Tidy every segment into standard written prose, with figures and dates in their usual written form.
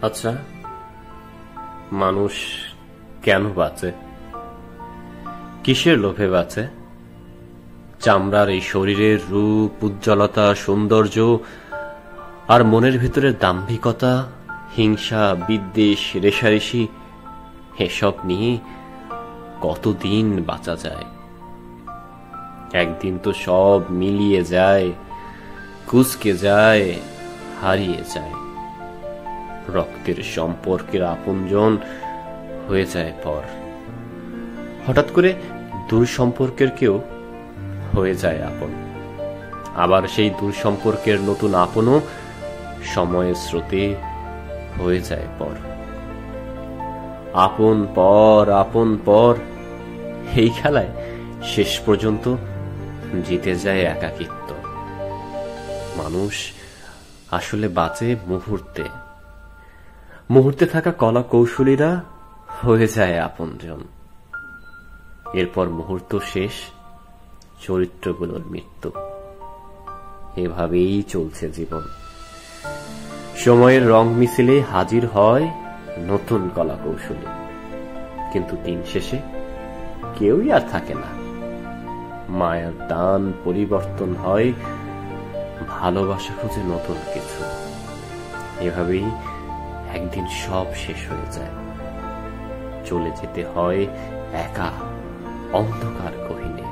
আচ্ছা, মানুষ কেন বাঁচে? কিসের লোভে বাঁচে? চামড়ার এই শরীরের রূপ, উজ্জ্বলতা, সৌন্দর্য আর মনের ভিতরের দাম্ভিকতা, হিংসা, বিদ্বেষ, রেষারেষি, এসব নিয়ে কতদিন বাঁচা যায়? একদিন তো সব মিলিয়ে যায়, কুঁচকে যায়, হারিয়ে যায়। রক্তের সম্পর্কের আপনজন হয়ে যায় পর। হঠাৎ করে দূর সম্পর্কের কেউ হয়ে যায় আপন। আবার সেই দূর সম্পর্কের নতুন আপনও সময়ের স্রোতে হয়ে যায় পর। আপন পর আপন পর, এই খেলায় শেষ পর্যন্ত জিতে যায় একাকিত্ব। মানুষ আসলে বাঁচে মুহূর্তে। মুহূর্তে থাকা কলা কৌশলীরা হয়ে যায় আপনজন। এরপর মুহূর্ত শেষ, চরিত্রগুলোর মৃত্যু। এভাবেই চলছে জীবন। সময়ের রং মিছিলে হাজির হয় নতুন কলা কৌশলী, কিন্তু দিন শেষে কেউই আর থাকে না। মায়ার টান পরিবর্তন হয়, ভালোবাসা খুঁজে নতুন কিছু। এভাবেই একদিন সব শেষ হয়ে যায়। চলে যেতে হয় একা অন্ধকার গহীনে।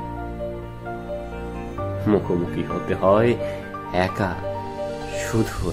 মুখোমুখি হতে হয় একা শুধু